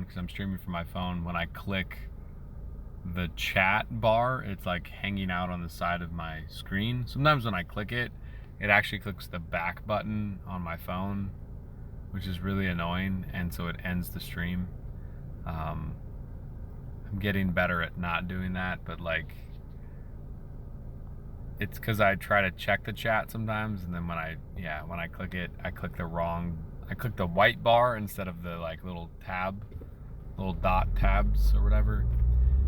because I'm streaming from my phone, when I click the chat bar, it's like hanging out on the side of my screen. Sometimes when I click it, it actually clicks the back button on my phone, which is really annoying, and so it ends the stream. I'm getting better at not doing that, but like, it's because I try to check the chat sometimes, and then when I click it, I click the white bar instead of the like little dot tabs or whatever.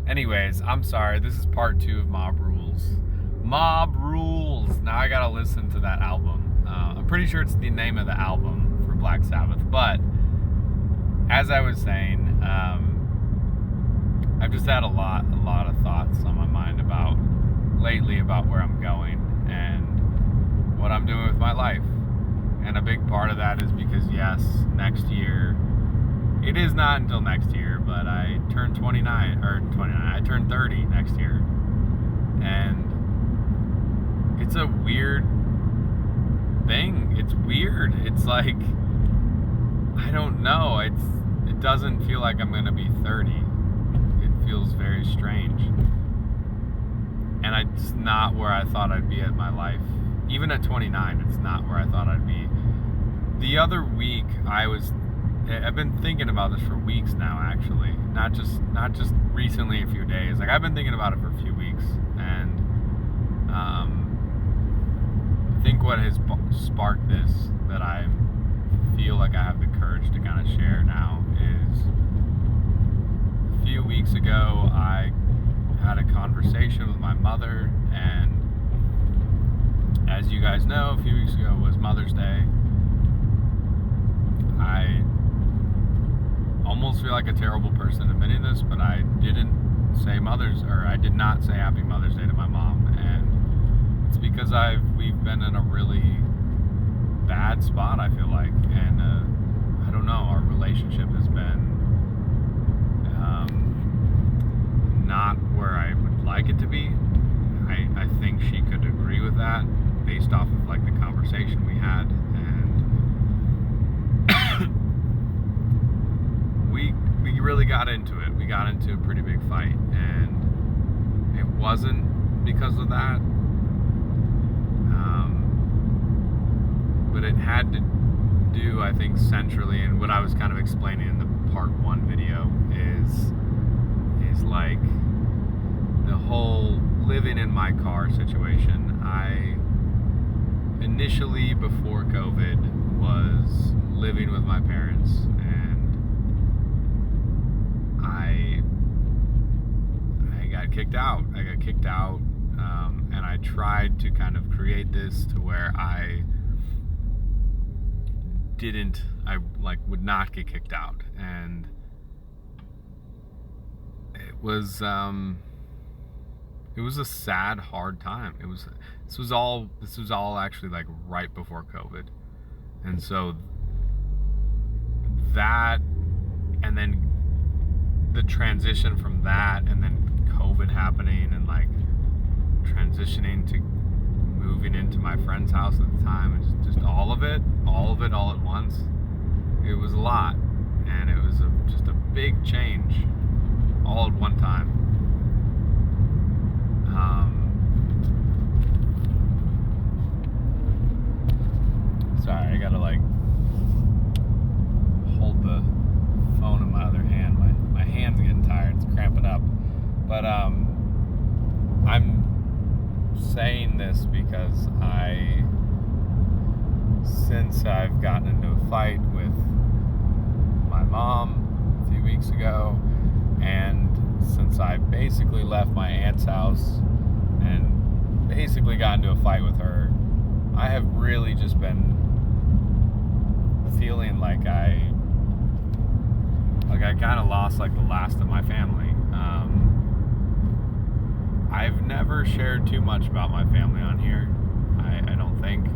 Anyways, I'm sorry, this is part 2 of Mob Rules. Mob Rules! Now I gotta listen to that album. I'm pretty sure it's the name of the album for Black Sabbath, but as I was saying, I've just had a lot of thoughts on my mind lately about where I'm going and what I'm doing with my life. And a big part of that is because, yes, next year, it is not until next year, but I turn 29, I turn 30 next year. And it's a weird thing. It's weird. It's like, I don't know. It doesn't feel like I'm going to be 30. It feels very strange. And it's not where I thought I'd be at my life. Even at 29, it's not where I thought I'd be. The other week, I've been thinking about this for weeks now, actually. Not just recently, a few days. Like, I've been thinking about it for a few weeks. And I think what has sparked this, that I feel like I have the courage to kind of share now, is a few weeks ago, I had a conversation with my mother, and as you guys know, a few weeks ago was Mother's Day. I almost feel like a terrible person admitting this, but I did not say Happy Mother's Day to my mom, and it's because we've been in a really bad spot, I feel like, and I don't know, our relationship has been not where I would like it to be. I think she could agree with that based off of like the conversation we had, and we really got into it. We got into a pretty big fight, and it wasn't because of that, but it had to do, I think, centrally, and what I was kind of explaining in the part 1 video is like the whole living in my car situation. I initially, before COVID, was living with my parents, and I got kicked out. And I tried to kind of create this to where I would not get kicked out, and it was a sad, hard time. This was all actually like right before COVID, and so that, and then the transition from that, and then COVID happening, and like transitioning to moving into my friend's house at the time, and just all of it all at once. It was a lot, and it was just a big change all at one time. Sorry, I gotta like hold the phone in my other hand. My hand's getting tired, it's cramping up. But I'm saying this because since I've gotten into a fight with my mom a few weeks ago, and since I basically left my aunt's house and basically got into a fight with her, I have really just been feeling like I kind of lost like the last of my family. I've never shared too much about my family on here. I don't think.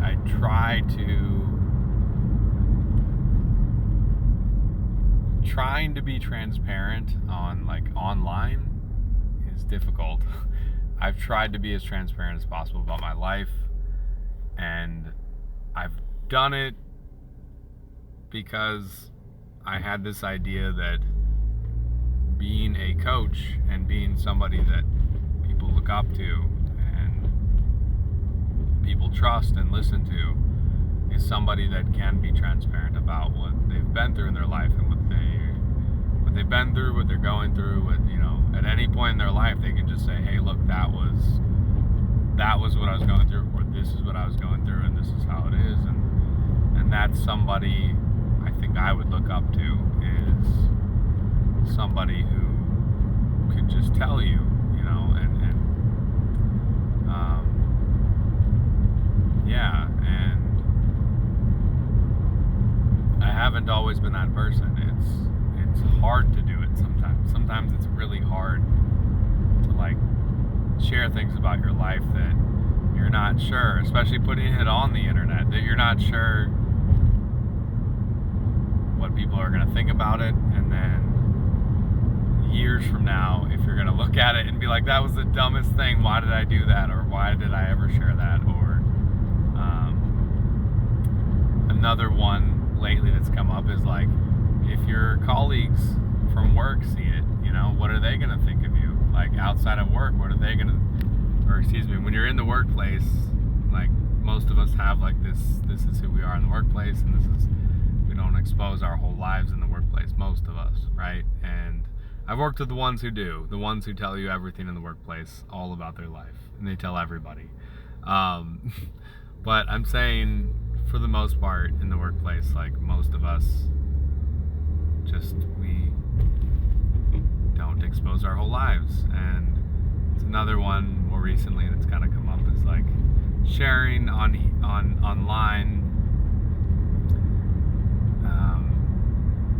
I try trying to be transparent on like online is difficult. I've tried to be as transparent as possible about my life, and I've done it because I had this idea that being a coach and being somebody that people look up to and people trust and listen to is somebody that can be transparent about what they've been through in their life and what they've been through, what they're going through. At any point in their life, they can just say, "Hey, look, that was what I was going through, or this is what I was going through, and this is how it is." And that's somebody I think I would look up to, is somebody who could just tell you, yeah. And I haven't always been that person. It's hard to do it sometimes. Sometimes it's really hard to share things about your life that you're not sure, especially putting it on the internet, that you're not sure what people are going to think about it. And then years from now, if you're going to look at it and be like, that was the dumbest thing, why did I do that, or why did I ever share that? Or another one lately that's come up is if your colleagues from work see it, what are they going to think of you? Outside of work, what are they going to, or excuse me, when you're in the workplace, most of us have this is who we are in the workplace, and we don't expose our whole lives in the workplace, most of us, right? And I've worked with the ones who do, the ones who tell you everything in the workplace, all about their life, and they tell everybody. But I'm saying, for the most part, in the workplace, most of us we don't expose our whole lives. And it's another one more recently that's kind of come up, is sharing online.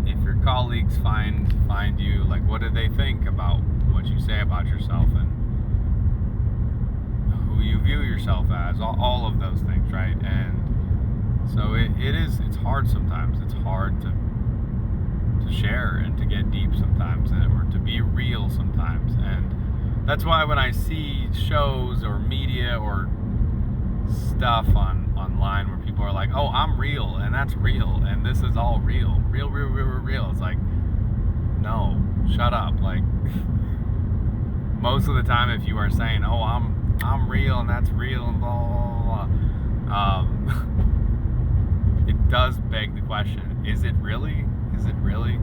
If your colleagues find you, what do they think about what you say about yourself and who you view yourself as, all of those things, right? And so it's hard sometimes. It's hard to share and to get deep sometimes, or to be real sometimes. And that's why when I see shows or media or stuff online where people are like, "Oh, I'm real, and that's real, and this is all real, real." It's no, shut up. Most of the time, if you are saying, "Oh, I'm real, and that's real," and blah blah blah, it does beg the question: Is it really? Is it really?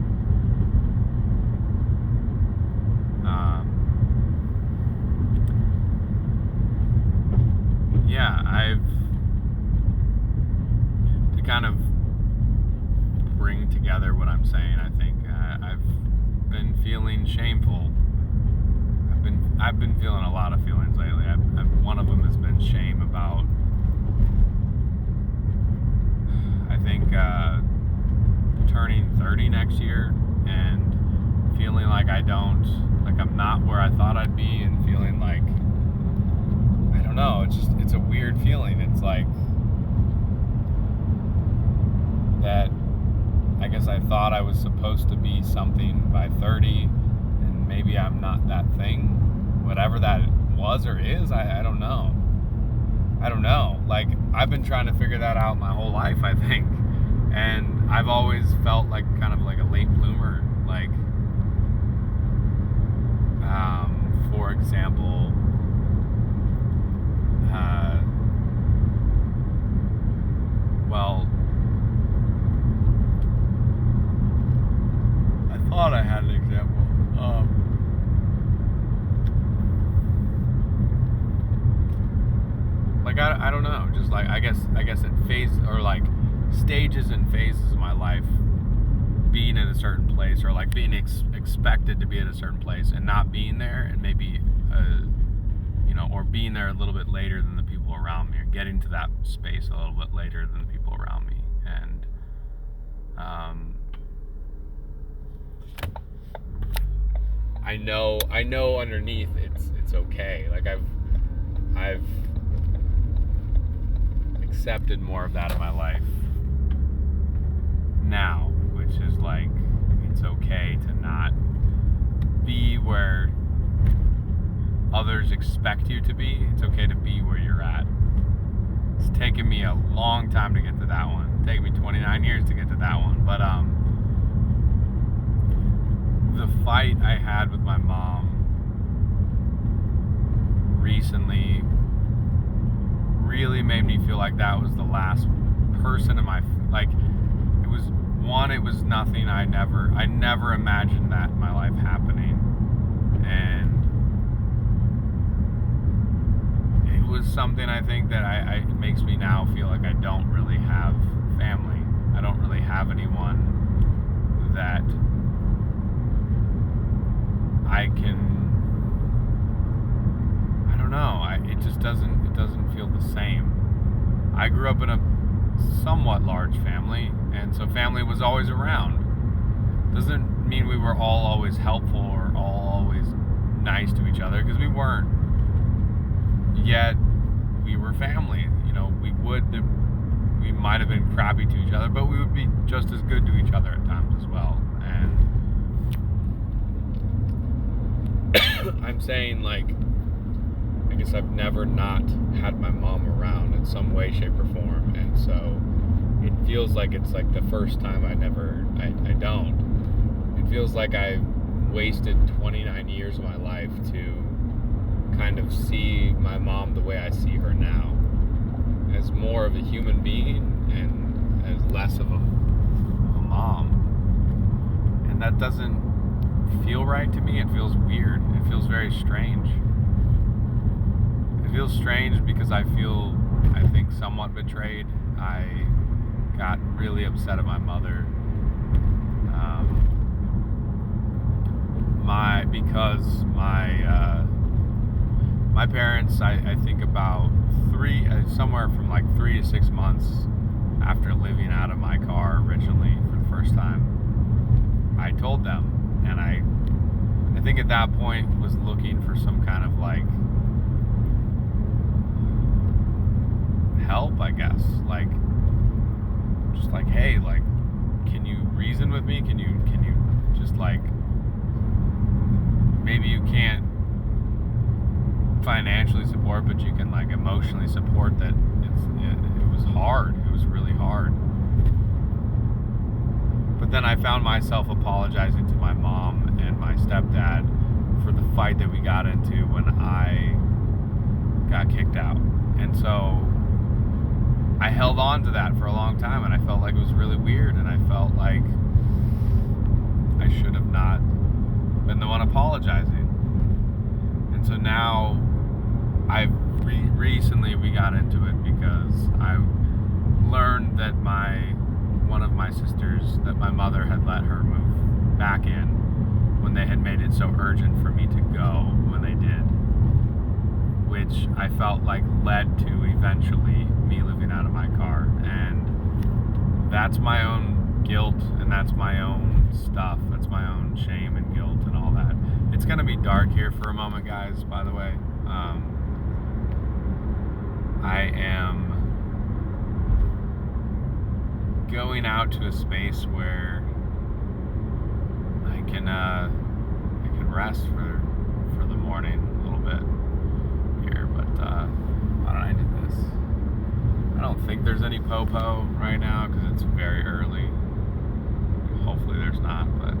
Yeah, to kind of bring together what I'm saying, I think I've been feeling shameful. I've been feeling a lot of feelings lately. One of them has been shame about, I think, turning 30 next year and feeling like I'm not where I thought I'd be, and feeling I don't know, it's a weird feeling. It's that I guess I thought I was supposed to be something by 30, and maybe I'm not that thing, whatever that was or is. I don't know. I've been trying to figure that out my whole life, I think. And I've always felt kind of like a late bloomer. For example, I thought I had an example. I don't know. Just I guess it stages and phases of my life, being in a certain place, or being expected to be at a certain place and not being there, and maybe or being there a little bit later than the people around me, or getting to that space a little bit later than the people around me. And I know underneath it's okay. I've accepted more of that in my life now, which is it's okay to not be where others expect you to be. It's okay to be where you're at. It's taken me a long time to get to that one. It's taken me 29 years to get to that one. But fight I had with my mom recently really made me feel like that was the last person in my, like, it was nothing. I never imagined that in my life happening, and it was something I think that it makes me now feel like I don't really have family. I don't really have anyone that I don't know, it just doesn't feel the same. I grew up in a somewhat large family, and so family was always around. Doesn't mean we were all always helpful or all always nice to each other, because we weren't. Yet we were family. You know, we might have been crappy to each other, but we would be just as good to each other at times as well. And I'm saying, like, I guess I've never not had my mom around in some way, shape, or form, and so it feels like it's like the first time I don't. It feels like I wasted 29 years of my life to kind of see my mom the way I see her now, as more of a human being and as less of a mom. And that doesn't feel right to me. It feels weird. It feels very strange. It feels strange because I think, somewhat betrayed. I got really upset at my mother. Because my parents, I think about somewhere from like 3 to 6 months after living out of my car originally for the first time, I told them, and I think at that point was looking for some kind of like help, I guess, like just like, hey, like, can you reason with me? Can you just, like, maybe you can't financially support, but you can, like, emotionally support that. It was hard. It was really hard. But then I found myself apologizing to my mom and my stepdad for the fight that we got into when I got kicked out. And so I held on to that for a long time, and I felt like it was really weird, and I felt like I should have not been the one apologizing. And so now recently we got into it because I learned that one of my sisters, that my mother had let her move back in when they had made it so urgent for me to go when they did, which I felt like led to eventually me living out of my car. And that's my own guilt, and that's my own stuff. That's my own shame and guilt and all that. It's gonna be dark here for a moment, guys, by the way. I am going out to a space where I can rest for the morning a little bit here, but why don't I do this? I don't think there's any po-po right now because it's very early. Hopefully there's not, but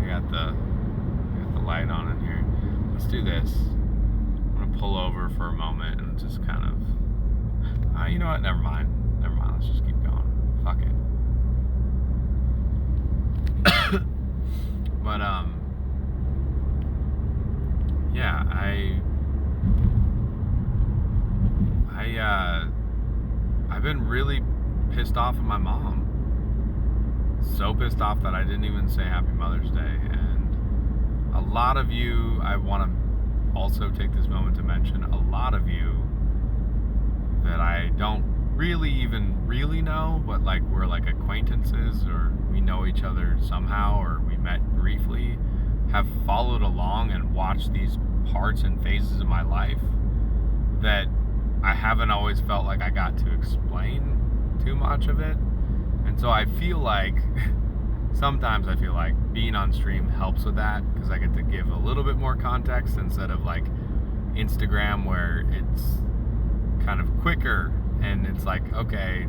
I got the light on in here. Let's do this. I'm gonna pull over for a moment and just kind of, you know what? Never mind. Let's just keep going. Fuck it. But yeah, I've been really pissed off at my mom. So pissed off that I didn't even say Happy Mother's Day. And a lot of you, I want to also take this moment to mention, a lot of you that I don't really know, but like we're like acquaintances, or we know each other somehow, or we met briefly, have followed along and watched these parts and phases of my life that I haven't always felt like I got to explain too much of it. And so I feel like sometimes I feel like being on stream helps with that, because I get to give a little bit more context instead of like Instagram, where it's kind of quicker and it's like, okay,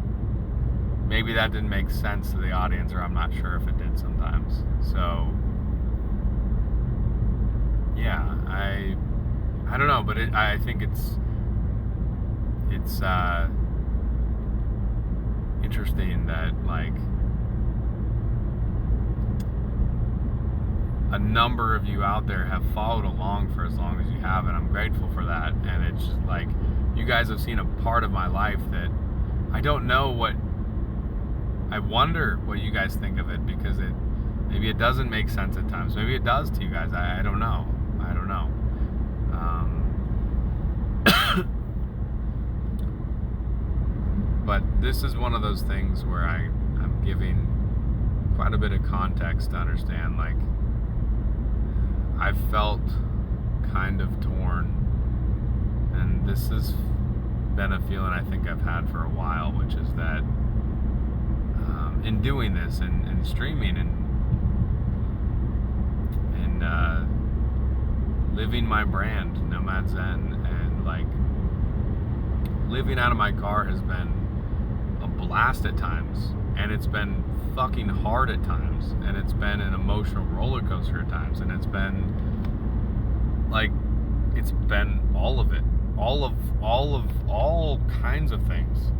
maybe that didn't make sense to the audience, or I'm not sure if it did sometimes. So yeah, I don't know, but I think it's interesting that like a number of you out there have followed along for as long as you have, and I'm grateful for that. And it's just like you guys have seen a part of my life that I don't know what. I wonder what you guys think of it, because maybe it doesn't make sense at times. Maybe it does to you guys. I don't know. I don't know. But this is one of those things where I'm giving quite a bit of context to understand, like, I've felt kind of torn, and this has been a feeling I think I've had for a while, which is that in doing this and streaming and living my brand, Nomad Zen, and like living out of my car has been a blast at times, and it's been fucking hard at times, and it's been an emotional roller coaster at times, and it's been all of it, all kinds of things,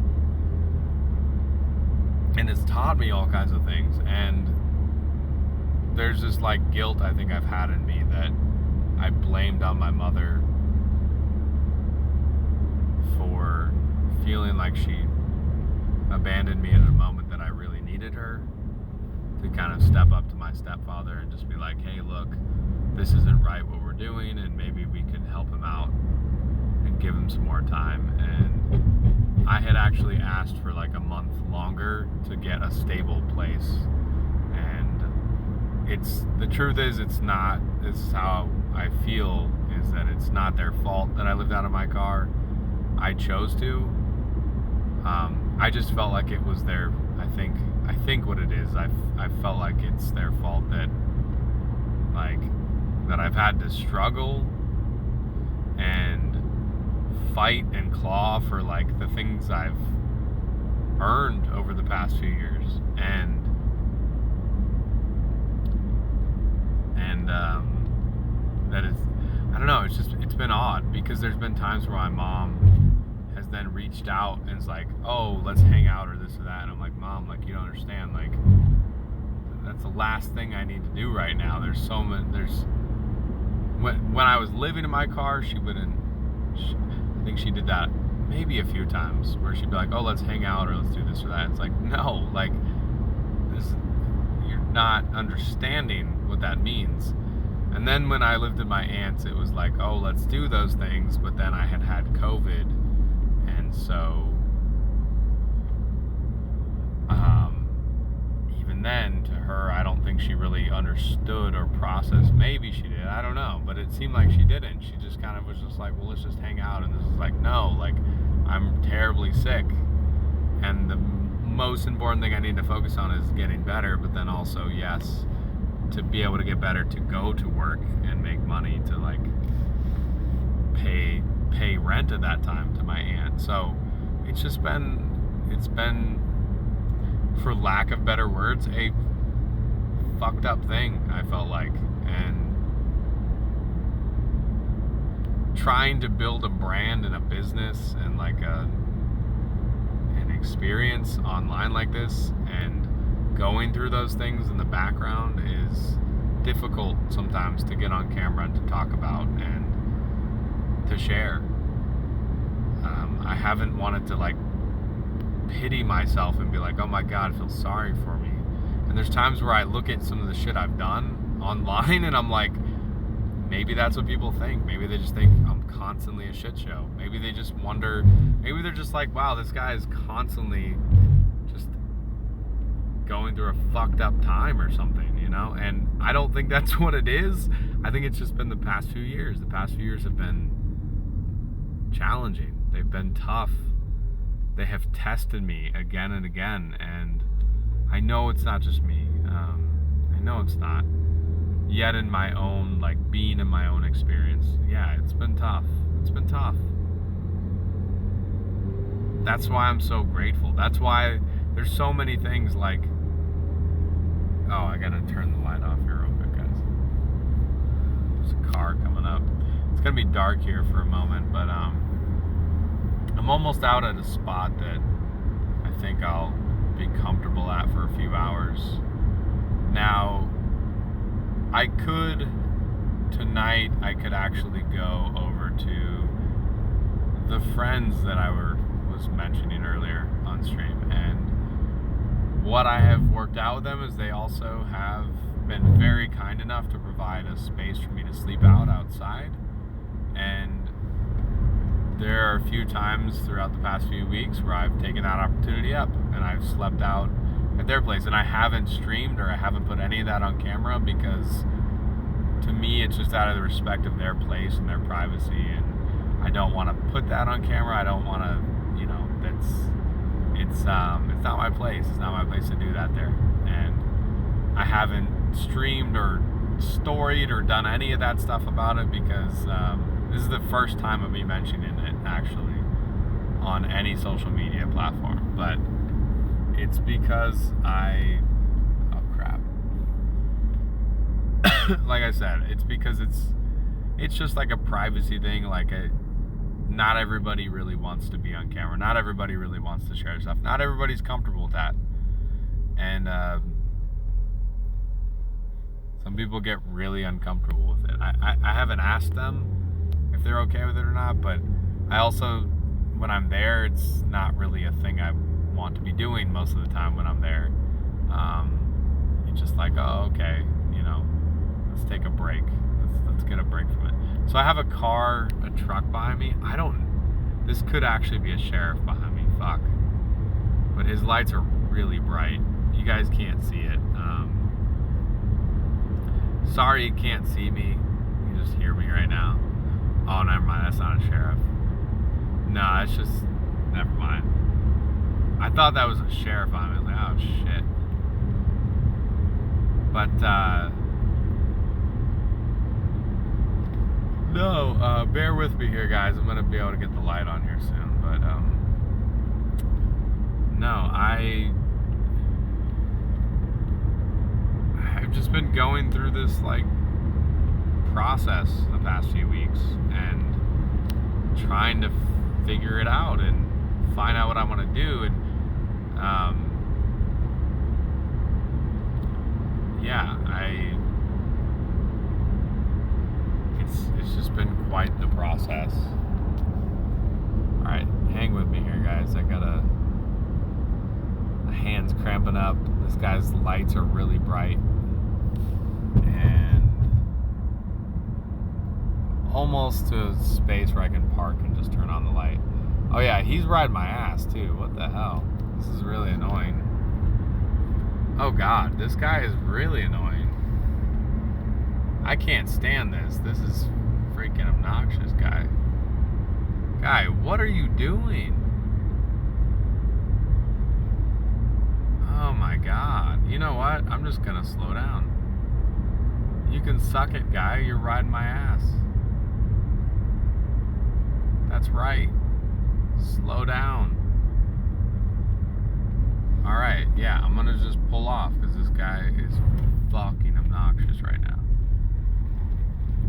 and it's taught me all kinds of things. And there's this like guilt I think I've had in me that I blamed on my mother for feeling like she abandoned me in a moment that I really needed her to kind of step up to my stepfather and just be like, hey, look, this isn't right what we're doing, and maybe we could help him out and give him some more time. And I had actually asked for like a month longer to get a stable place, and the truth is it's how I feel, is that it's not their fault that I lived out of my car. I chose to. I just felt like it was their, I think what it is, I felt like it's their fault that I've had to struggle and fight and claw for like the things I've earned over the past few years. And that is, I don't know, it's been odd, because there's been times where my mom has then reached out and is like, oh, let's hang out or this or that, and I'm like, Mom, like, you don't understand, like, that's the last thing I need to do right now. When I was living in my car, I think she did that maybe a few times, where she'd be like, oh, let's hang out or let's do this or that. It's like, no, like, you're not understanding what that means. And then when I lived at my aunt's, it was like, oh, let's do those things, but then I had COVID, and so even then, to her, I don't think she really understood or processed. Maybe she did, I don't know, but it seemed like she didn't. She just kind of was just like, well, let's just hang out, and this is like, no, like, I'm terribly sick, and the most important thing I need to focus on is getting better, but then also, yes, to be able to get better, to go to work and make money to like pay rent at that time to my aunt. So it's been, for lack of better words, a fucked up thing, I felt like. And trying to build a brand and a business and like an experience online like this, and going through those things in the background, is difficult sometimes to get on camera and to talk about and to share. I haven't wanted to like pity myself and be like, oh my God, I feel sorry for me. And there's times where I look at some of the shit I've done online and I'm like, maybe that's what people think. Maybe they just think I'm constantly a shit show. Maybe they just wonder, maybe they're just like, wow, this guy is constantly just going through a fucked up time or something, you know? And I don't think that's what it is. I think it's just been the past few years. The past few years have been challenging. They've been tough. They have tested me again and again, and I know it's not just me. I know it's not. Yet in my own, like, being in my own experience, yeah, it's been tough. It's been tough. That's why I'm so grateful. That's why there's so many things like, oh, I gotta turn the light off here real quick, guys. There's a car coming up. It's gonna be dark here for a moment, but I'm almost out at a spot that I think I'll be comfortable at for a few hours. Now, tonight I could actually go over to the friends that I was mentioning earlier on stream, and what I have worked out with them is they also have been very kind enough to provide a space for me to sleep outside. And there are a few times throughout the past few weeks where I've taken that opportunity up and I've slept out at their place, and I haven't streamed or I haven't put any of that on camera because to me it's just out of the respect of their place and their privacy, and I don't want to put that on camera. I don't want to, it's not my place. It's not my place to do that there. And I haven't streamed or storied or done any of that stuff about it because this is the first time of me mentioning it actually on any social media platform. But it's because oh crap. Like I said, it's because it's just like a privacy thing. Not everybody really wants to be on camera. Not everybody really wants to share stuff. Not everybody's comfortable with that. And some people get really uncomfortable with it. I haven't asked them if they're okay with it or not, but I also, when I'm there, it's not really a thing I want to be doing most of the time when I'm there. It's just like, oh, okay, let's take a break. Let's get a break from it. So I have a truck behind me. This could actually be a sheriff behind me, fuck. But his lights are really bright. You guys can't see it. Sorry you can't see me. You just hear me right now. Oh, never mind, that's not a sheriff. No, it's just, never mind. I thought that was a sheriff on me. I was like, oh shit. But, no, bear with me here, guys. I'm gonna be able to get the light on here soon, but no, I've just been going through this process the past few weeks and trying to figure it out and find out what I want to do, and yeah, it's just been quite the process. Alright, hang with me here, guys. I got my hands cramping up. This guy's lights are really bright. And almost to a space where I can park and just turn on the light. Oh yeah, he's riding my ass too. What the hell? This is really annoying. Oh god, this guy is really annoying. I can't stand this. This is freaking obnoxious, guy. Guy, what are you doing? Oh my god. You know what? I'm just gonna slow down. You can suck it, guy. You're riding my ass. That's right. Slow down. Alright, yeah, I'm gonna just pull off because this guy is fucking obnoxious right now.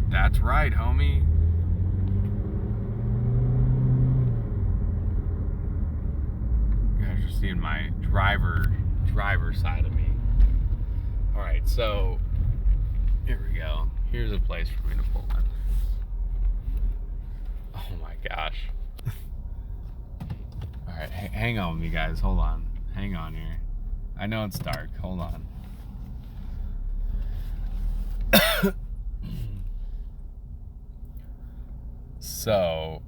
That's right, homie. You guys are seeing my driver side of me. Alright, so here we go. Here's a place for me to pull in. Oh my gosh. Alright, hang on with me, guys. Hold on. Hang on here. I know it's dark. Hold on. So,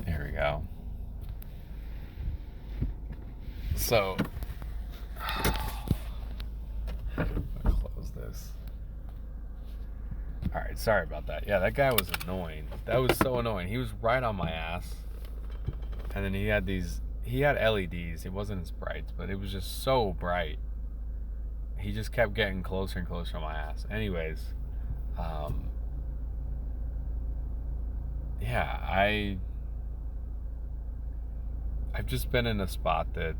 here we go. So, I'll close this. Alright, sorry about that. Yeah, that guy was annoying. That was so annoying. He was right on my ass. And then he had LEDs. It wasn't as bright, but it was just so bright. He just kept getting closer and closer on my ass. Anyways, yeah, I've just been in a spot that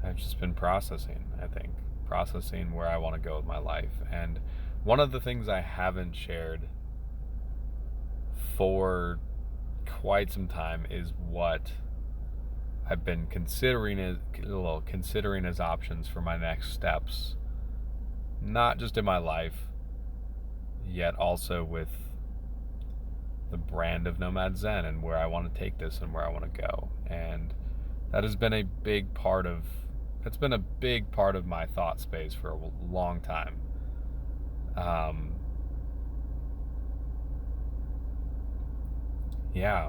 I've just been processing, I think. processing where I want to go with my life. And one of the things I haven't shared for quite some time is what I've been considering as options for my next steps, not just in my life, yet also with the brand of Nomad Zen and where I want to take this and where I want to go. And that has been a big part of my thought space for a long time. Yeah.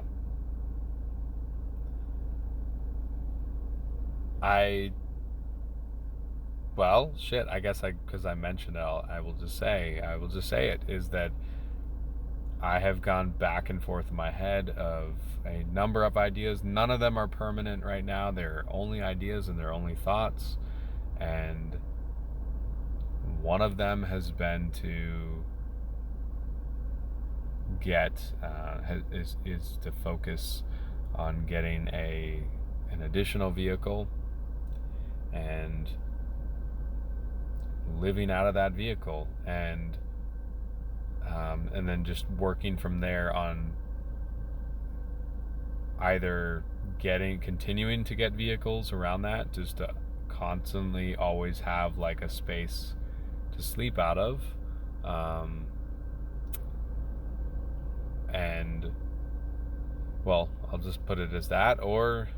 Well, shit, I guess because I mentioned it, I will just say it, is that I have gone back and forth in my head of a number of ideas. None of them are permanent right now. They're only ideas and they're only thoughts. And one of them has been to is to focus on getting an additional vehicle and living out of that vehicle, and then just working from there on either continuing to get vehicles around that, just to constantly always have like a space to sleep out of, and well, I'll just put it as that, or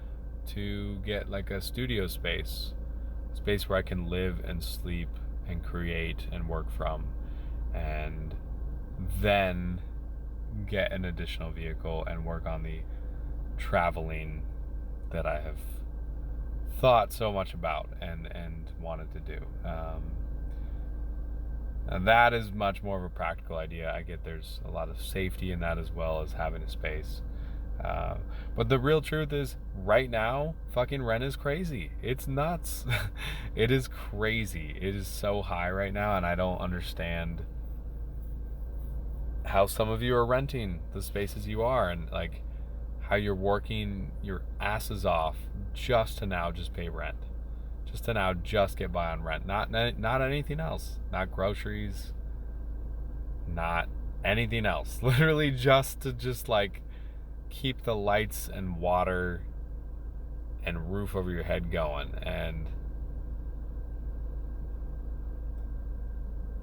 to get like a studio space where I can live and sleep and create and work from, and then get an additional vehicle and work on the traveling that I have thought so much about and wanted to do. And that is much more of a practical idea. I get there's a lot of safety in that, as well as having a space. But the real truth is, right now, fucking rent is crazy. It's nuts. It is crazy. It is so high right now, and I don't understand how some of you are renting the spaces you are, and like how you're working your asses off just to now just pay rent, just to now just get by on rent, not anything else, not groceries, not anything else, literally just to like keep the lights and water and roof over your head going. And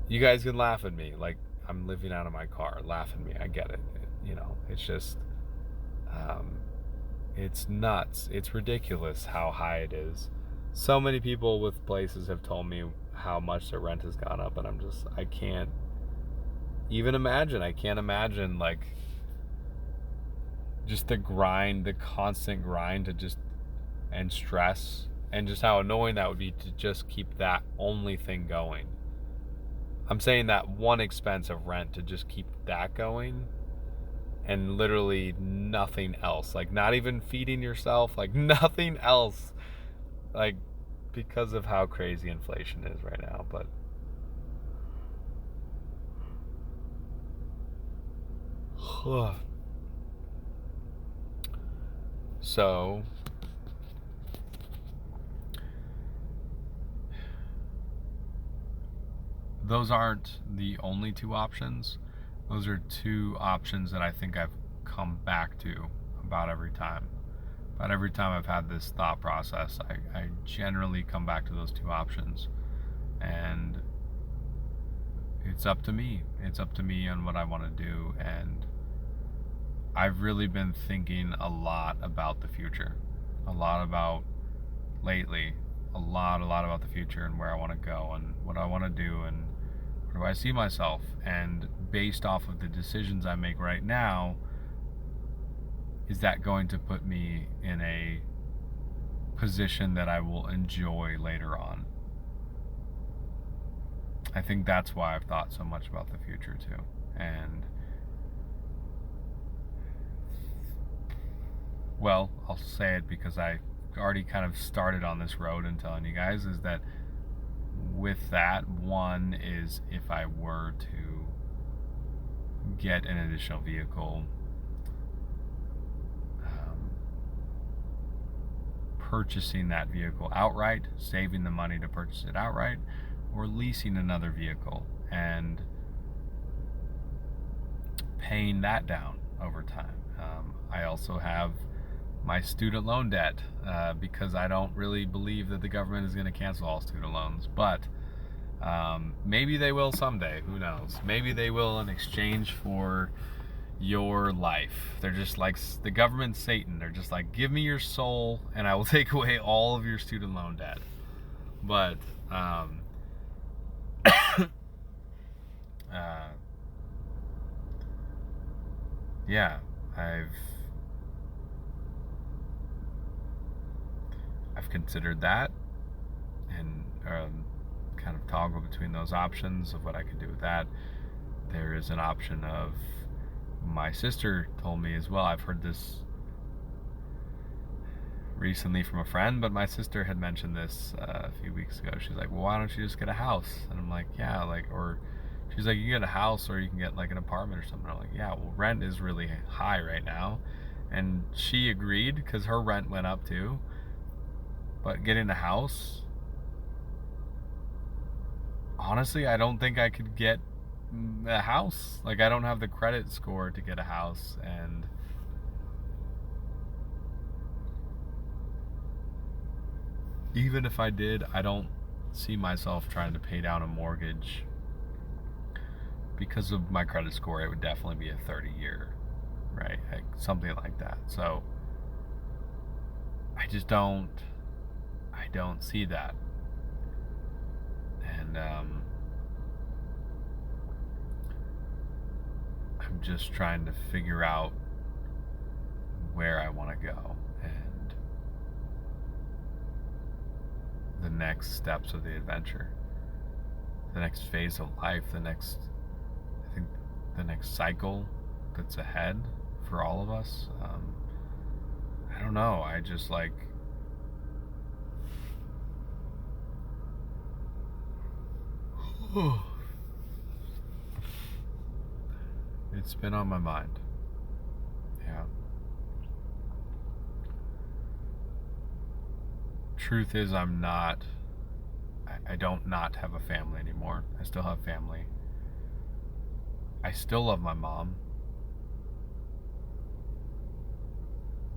you guys can laugh at me like I'm living out of my car. Laugh at me. I get it. It's just it's nuts. It's ridiculous how high it is. So many people with places have told me how much their rent has gone up, and I can't even imagine. I can't imagine like just the constant grind and stress, and just how annoying that would be to just keep that only thing going. I'm saying that one expense of rent, to just keep that going, and literally nothing else, like not even feeding yourself, like nothing else, like because of how crazy inflation is right now. But so those aren't the only two options. Those are two options that I think I've come back to about every time. About every time I've had this thought process, I generally come back to those two options. And it's up to me. It's up to me on what I want to do. And I've really been thinking a lot about the future. A lot about the future, and where I want to go and what I want to do and where do I see myself. And based off of the decisions I make right now, is that going to put me in a position that I will enjoy later on? I think that's why I've thought so much about the future too. And well, I'll say it because I already kind of started on this road and telling you guys, is that with that, one is, if I were to get an additional vehicle, purchasing that vehicle outright, saving the money to purchase it outright, or leasing another vehicle and paying that down over time. I also have my student loan debt because I don't really believe that the government is going to cancel all student loans, but maybe they will someday. Who knows? Maybe they will in exchange for your life. They're just like the government Satan. They're just like, give me your soul and I will take away all of your student loan debt. But yeah, I've considered that and kind of toggle between those options of what I can do with that. There is an option of, my sister told me as well, I've heard this recently from a friend, but my sister had mentioned this a few weeks ago. She's like, well, why don't you just get a house? And I'm like, yeah, like, or she's like, you get a house or you can get like an apartment or something. I'm like, yeah, well, rent is really high right now. And she agreed because her rent went up too. But getting a house, honestly, I don't think I could get a house. Like, I don't have the credit score to get a house, and even if I did, I don't see myself trying to pay down a mortgage because of my credit score. It would definitely be a 30-year, right? Like something like that. So I just don't see that. And I'm just trying to figure out where I want to go and the next steps of the adventure, the next phase of life, I think the next cycle that's ahead for all of us. I don't know. I just like, it's been on my mind. Yeah. Truth is, I don't not have a family anymore. I still have family. I still love my mom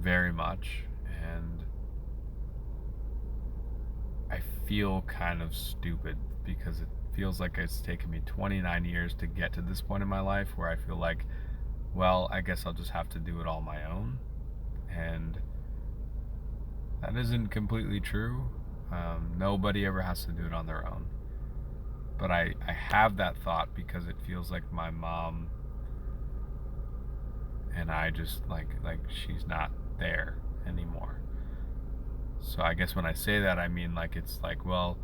very much, and I feel kind of stupid because it feels like it's taken me 29 years to get to this point in my life where I feel like, well, I guess I'll just have to do it all my own. And that isn't completely true. Nobody ever has to do it on their own. But I have that thought because it feels like my mom and I just like she's not there anymore. So I guess when I say that, I mean like, it's like, well,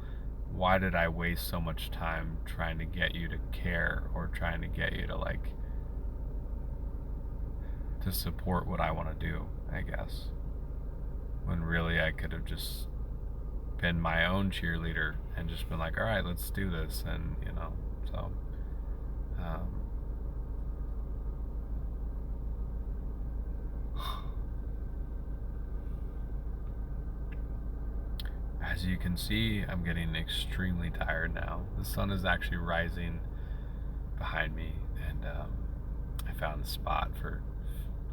why did I waste so much time trying to get you to care or trying to get you to like to support what I want to do, I guess, when really I could have just been my own cheerleader and just been like, all right, let's do this. And so as you can see, I'm getting extremely tired now. The sun is actually rising behind me, and I found a spot for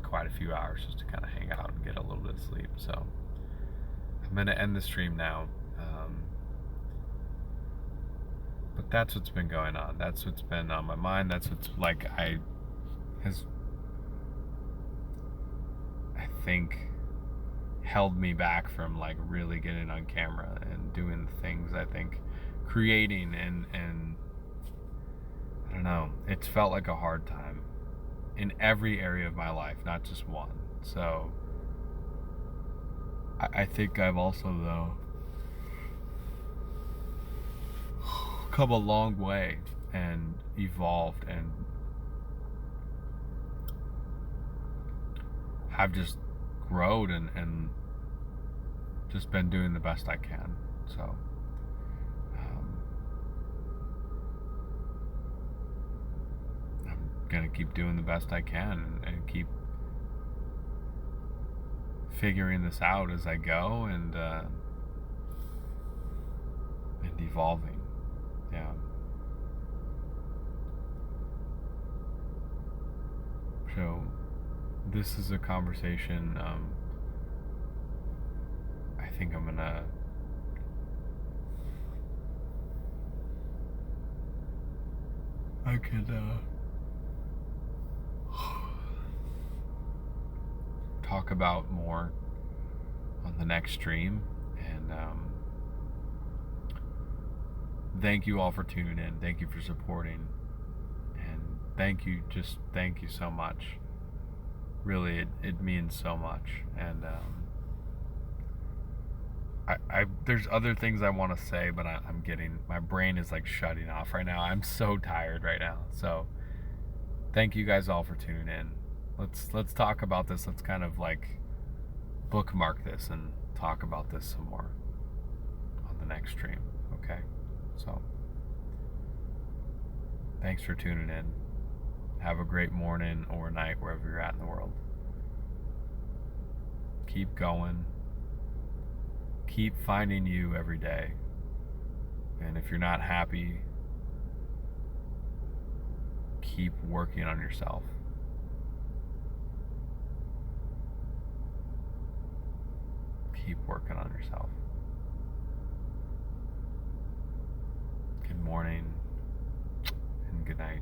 quite a few hours just to kind of hang out and get a little bit of sleep. So I'm going to end the stream now. But that's what's been going on. That's what's been on my mind. That's what's like I think held me back from like really getting on camera and doing the things I think, creating and I don't know. It's felt like a hard time in every area of my life, not just one. So I think I've also though come a long way and evolved and have just grown and just been doing the best I can. So I'm gonna keep doing the best I can and keep figuring this out as I go and evolving So this is a conversation I think I'm gonna I could talk about more on the next stream. And thank you all for tuning in. Thank you for supporting. And thank you so much. Really, it means so much. And I there's other things I want to say, but I'm getting, my brain is like shutting off right now. I'm so tired right now. So thank you guys all for tuning in. Let's talk about this. Let's kind of like bookmark this and talk about this some more on the next stream. Okay? So thanks for tuning in. Have a great morning or night wherever you're at in the world. Keep going. Keep finding you every day. And if you're not happy, keep working on yourself. Keep working on yourself. Good morning and good night.